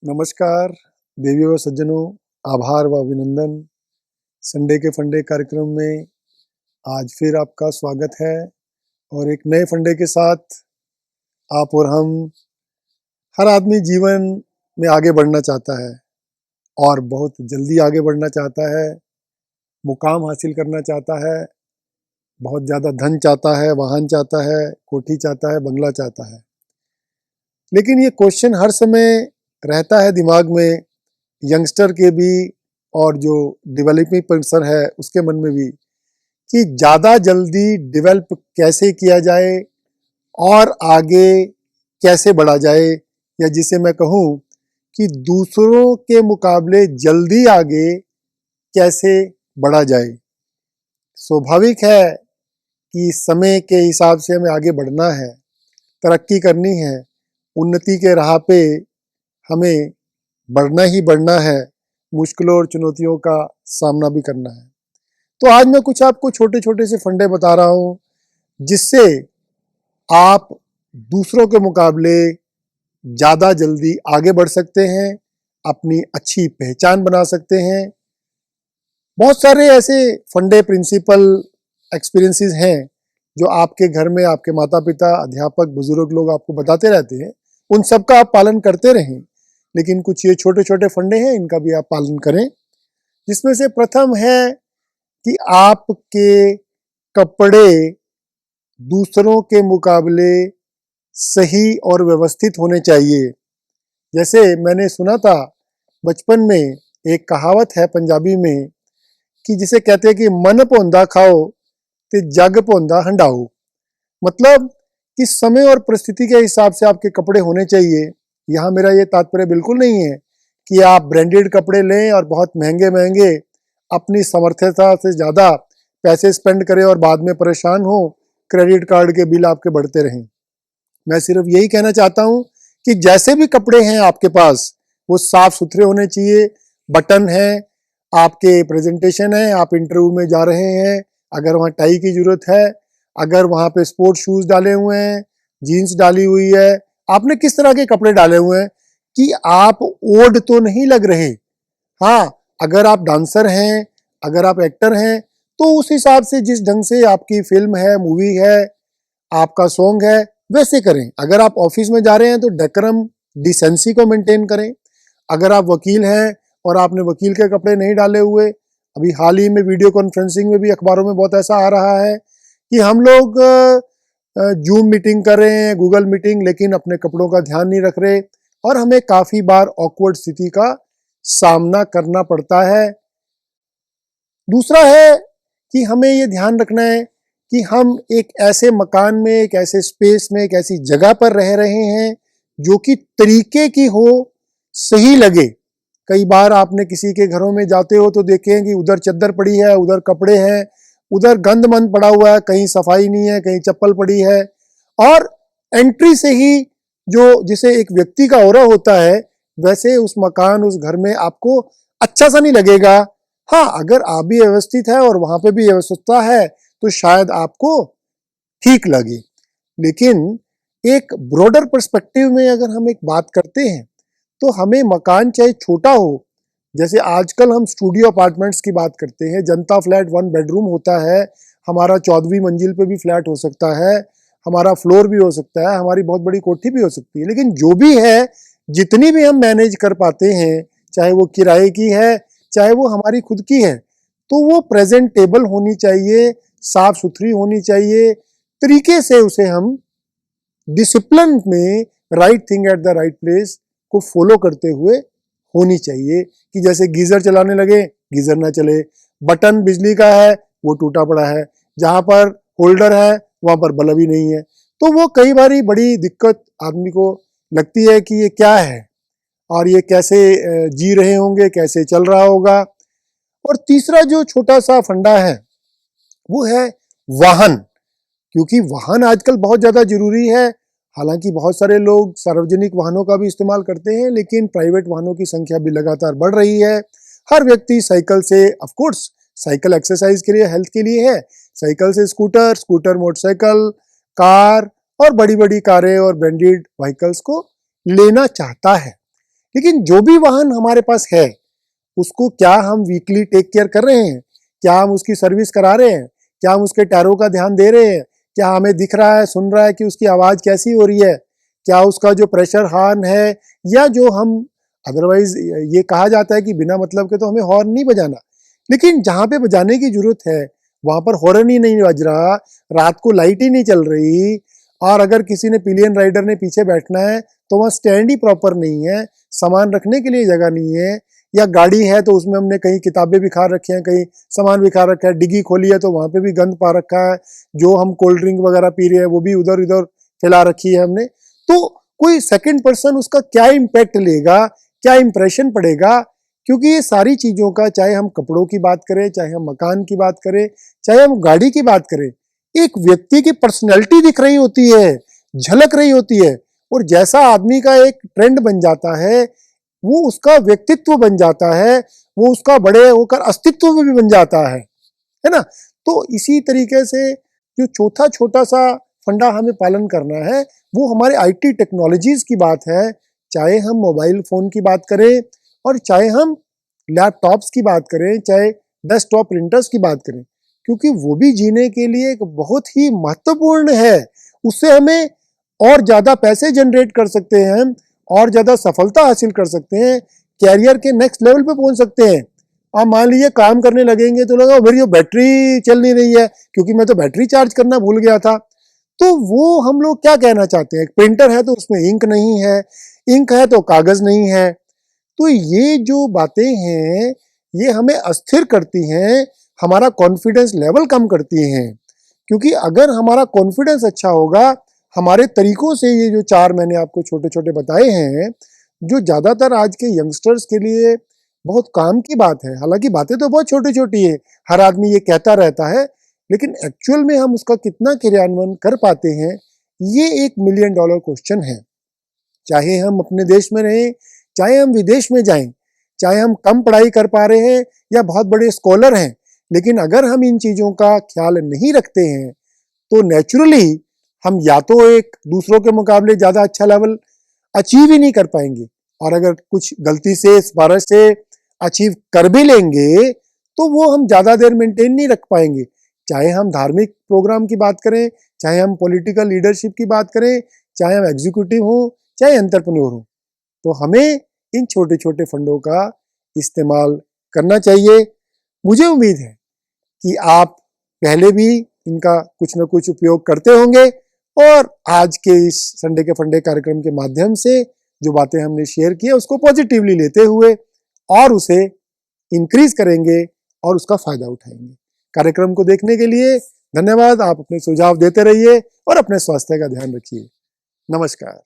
नमस्कार देवियों व सज्जनों, आभार व अभिनंदन। संडे के फंडे कार्यक्रम में आज फिर आपका स्वागत है और एक नए फंडे के साथ आप और हम, हर आदमी जीवन में आगे बढ़ना चाहता है और बहुत जल्दी आगे बढ़ना चाहता है, मुकाम हासिल करना चाहता है, बहुत ज़्यादा धन चाहता है, वाहन चाहता है, कोठी चाहता है, बंगला चाहता है। लेकिन ये क्वेश्चन हर समय रहता है दिमाग में, यंगस्टर के भी और जो डेवलपिंग पर्सन है उसके मन में भी, कि ज़्यादा जल्दी डेवलप कैसे किया जाए और आगे कैसे बढ़ा जाए, या जिसे मैं कहूँ कि दूसरों के मुकाबले जल्दी आगे कैसे बढ़ा जाए। स्वाभाविक है कि समय के हिसाब से हमें आगे बढ़ना है, तरक्की करनी है, उन्नति के राह पे हमें बढ़ना ही बढ़ना है, मुश्किलों और चुनौतियों का सामना भी करना है। तो आज मैं कुछ आपको छोटे छोटे से फंडे बता रहा हूँ जिससे आप दूसरों के मुकाबले ज़्यादा जल्दी आगे बढ़ सकते हैं, अपनी अच्छी पहचान बना सकते हैं। बहुत सारे ऐसे फंडे, प्रिंसिपल, एक्सपीरियंसेस हैं जो आपके घर में आपके माता पिता, अध्यापक, बुजुर्ग लोग आपको बताते रहते हैं। उन सब का आप पालन करते रहें, लेकिन कुछ ये छोटे छोटे फंडे हैं, इनका भी आप पालन करें। जिसमें से प्रथम है कि आपके कपड़े दूसरों के मुकाबले सही और व्यवस्थित होने चाहिए। जैसे मैंने सुना था बचपन में, एक कहावत है पंजाबी में कि जिसे कहते हैं कि मन भोंदा खाओ ते जग भोंदा हंडाओ। मतलब कि समय और परिस्थिति के हिसाब से आपके कपड़े होने चाहिए। यहाँ मेरा ये तात्पर्य बिल्कुल नहीं है कि आप ब्रांडेड कपड़े लें और बहुत महंगे महंगे अपनी समर्थता से ज़्यादा पैसे स्पेंड करें और बाद में परेशान हो, क्रेडिट कार्ड के बिल आपके बढ़ते रहें। मैं सिर्फ यही कहना चाहता हूँ कि जैसे भी कपड़े हैं आपके पास, वो साफ सुथरे होने चाहिए। बटन है, आपके प्रेजेंटेशन है, आप इंटरव्यू में जा रहे हैं, अगर वहाँ टाई की जरूरत है, अगर वहाँ पे स्पोर्ट्स शूज डाले हुए हैं, जीन्स डाली हुई है, आपने किस तरह के कपड़े डाले हुए हैं कि आप ओड तो नहीं लग रहे। हाँ, अगर आप डांसर हैं, अगर आप एक्टर हैं, तो उस हिसाब से जिस ढंग से आपकी फिल्म है, मूवी है, आपका सॉन्ग है, वैसे करें। अगर आप ऑफिस में जा रहे हैं तो डेकोरम, डिसेंसी को मेंटेन करें। अगर आप वकील हैं और आपने वकील के कपड़े नहीं डाले हुए, अभी हाल ही में वीडियो कॉन्फ्रेंसिंग में भी अखबारों में बहुत ऐसा आ रहा है कि हम लोग जूम मीटिंग कर रहे हैं, गूगल मीटिंग, लेकिन अपने कपड़ों का ध्यान नहीं रख रहे और हमें काफी बार ऑकवर्ड स्थिति का सामना करना पड़ता है। दूसरा है कि हमें ये ध्यान रखना है कि हम एक ऐसे मकान में, एक ऐसे स्पेस में, एक ऐसी जगह पर रह रहे हैं जो कि तरीके की हो, सही लगे। कई बार आपने किसी के घरों में जाते हो तो देखें कि उधर चद्दर पड़ी है, उधर कपड़े हैं, उधर गंद मंद पड़ा हुआ है, कहीं सफाई नहीं है, कहीं चप्पल पड़ी है। और एंट्री से ही जो जिसे एक व्यक्ति का ऑरा होता है, वैसे उस मकान, उस घर में आपको अच्छा सा नहीं लगेगा। हाँ, अगर आप भी व्यवस्थित है और वहां पे भी व्यवस्था है तो शायद आपको ठीक लगे। लेकिन एक ब्रॉडर पर्सपेक्टिव में अगर हम एक बात करते हैं तो हमें मकान चाहे छोटा हो, जैसे आजकल हम स्टूडियो अपार्टमेंट्स की बात करते हैं, जनता फ्लैट 1 बेडरूम होता है, हमारा 14वीं मंजिल पे भी फ्लैट हो सकता है, हमारा फ्लोर भी हो सकता है, हमारी बहुत बड़ी कोठी भी हो सकती है। लेकिन जो भी है, जितनी भी हम मैनेज कर पाते हैं, चाहे वो किराए की है, चाहे वो हमारी खुद की है, तो वो प्रेजेंटेबल होनी चाहिए, साफ सुथरी होनी चाहिए। तरीके से उसे हम डिसिप्लिन में, right thing at the right place को फॉलो करते हुए होनी चाहिए। कि जैसे गीजर चलाने लगे, गीजर ना चले, बटन बिजली का है वो टूटा पड़ा है, जहां पर होल्डर है वहां पर बल्ब ही नहीं है, तो वो कई बार बड़ी दिक्कत आदमी को लगती है कि ये क्या है और ये कैसे जी रहे होंगे, कैसे चल रहा होगा। और तीसरा जो छोटा सा फंडा है वो है वाहन, क्योंकि वाहन आजकल बहुत ज़्यादा जरूरी है। हालांकि बहुत सारे लोग सार्वजनिक वाहनों का भी इस्तेमाल करते हैं, लेकिन प्राइवेट वाहनों की संख्या भी लगातार बढ़ रही है। हर व्यक्ति साइकिल से, ऑफ कोर्स साइकिल एक्सरसाइज के लिए, हेल्थ के लिए है, साइकिल से स्कूटर, स्कूटर मोटरसाइकिल, कार और बड़ी बड़ी कारें और ब्रांडेड व्हीकल्स को लेना चाहता है। लेकिन जो भी वाहन हमारे पास है उसको क्या हम वीकली टेक केयर कर रहे हैं, क्या हम उसकी सर्विस करा रहे हैं, क्या हम उसके टायरों का ध्यान दे रहे हैं, क्या हमें दिख रहा है सुन रहा है कि उसकी आवाज़ कैसी हो रही है, क्या उसका जो प्रेशर हॉर्न है, या जो हम अदरवाइज ये कहा जाता है कि बिना मतलब के तो हमें हॉर्न नहीं बजाना, लेकिन जहाँ पे बजाने की जरूरत है वहां पर हॉर्न ही नहीं बज रहा, रात को लाइट ही नहीं चल रही, और अगर किसी ने पिलियन राइडर ने पीछे बैठना है तो वहाँ स्टैंड ही प्रॉपर नहीं है, सामान रखने के लिए जगह नहीं है, या गाड़ी है तो उसमें हमने कहीं किताबें बिखा रखी हैं, कहीं सामान बिखा रखा है, डिग्गी खोली है तो वहां पे भी गंद पा रखा है, जो हम कोल्ड ड्रिंक वगैरह पी रहे हैं वो भी उधर उधर फैला रखी है हमने, तो कोई सेकंड पर्सन उसका क्या इम्पैक्ट लेगा, क्या इंप्रेशन पड़ेगा। क्योंकि ये सारी चीजों का, चाहे हम कपड़ों की बात करें, चाहे हम मकान की बात करें, चाहे हम गाड़ी की बात करें, एक व्यक्ति की पर्सनैलिटी दिख रही होती है, झलक रही होती है, और जैसा आदमी का एक ट्रेंड बन जाता है वो उसका व्यक्तित्व बन जाता है, वो उसका बड़े होकर अस्तित्व भी बन जाता है ना। तो इसी तरीके से जो चौथा छोटा सा फंडा हमें पालन करना है वो हमारे आईटी टेक्नोलॉजीज की बात है, चाहे हम मोबाइल फोन की बात करें और चाहे हम लैपटॉप्स की बात करें, चाहे डेस्कटॉप प्रिंटर्स की बात करें, क्योंकि वो भी जीने के लिए एक बहुत ही महत्वपूर्ण है। उससे हमें और ज्यादा पैसे जनरेट कर सकते हैं हम, और ज्यादा सफलता हासिल कर सकते हैं, कैरियर के नेक्स्ट लेवल पे पहुंच सकते हैं। आप मान लीजिए काम करने लगेंगे तो लगा मेरी बैटरी चल नहीं रही है क्योंकि मैं तो बैटरी चार्ज करना भूल गया था, तो वो हम लोग क्या कहना चाहते हैं, प्रिंटर है तो उसमें इंक नहीं है, इंक है तो कागज नहीं है। तो ये जो बातें हैं ये हमें अस्थिर करती हैं, हमारा कॉन्फिडेंस लेवल कम करती हैं। क्योंकि अगर हमारा कॉन्फिडेंस अच्छा होगा, हमारे तरीकों से, ये जो चार मैंने आपको छोटे छोटे बताए हैं जो ज्यादातर आज के यंगस्टर्स के लिए बहुत काम की बात है, हालांकि बातें तो बहुत छोटी छोटी है, हर आदमी ये कहता रहता है, लेकिन एक्चुअल में हम उसका कितना क्रियान्वयन कर पाते हैं ये एक मिलियन डॉलर क्वेश्चन है। चाहे हम अपने देश में रहें, चाहे हम विदेश में जाएं, चाहे हम कम पढ़ाई कर पा रहे हैं या बहुत बड़े स्कॉलर हैं, लेकिन अगर हम इन चीजों का ख्याल नहीं रखते हैं तो नेचुरली हम या तो एक दूसरों के मुकाबले ज्यादा अच्छा लेवल अचीव ही नहीं कर पाएंगे, और अगर कुछ गलती से सिफारिश से अचीव कर भी लेंगे तो वो हम ज्यादा देर मेंटेन नहीं रख पाएंगे। चाहे हम धार्मिक प्रोग्राम की बात करें, चाहे हम पॉलिटिकल लीडरशिप की बात करें, चाहे हम एग्जीक्यूटिव हो, चाहे एंटरप्रेन्योर हो, तो हमें इन छोटे छोटे फंडों का इस्तेमाल करना चाहिए। मुझे उम्मीद है कि आप पहले भी इनका कुछ न कुछ उपयोग करते होंगे, और आज के इस संडे के फंडे कार्यक्रम के माध्यम से जो बातें हमने शेयर की है उसको पॉजिटिवली लेते हुए और उसे इंक्रीज करेंगे और उसका फायदा उठाएंगे। कार्यक्रम को देखने के लिए धन्यवाद। आप अपने सुझाव देते रहिए और अपने स्वास्थ्य का ध्यान रखिए। नमस्कार।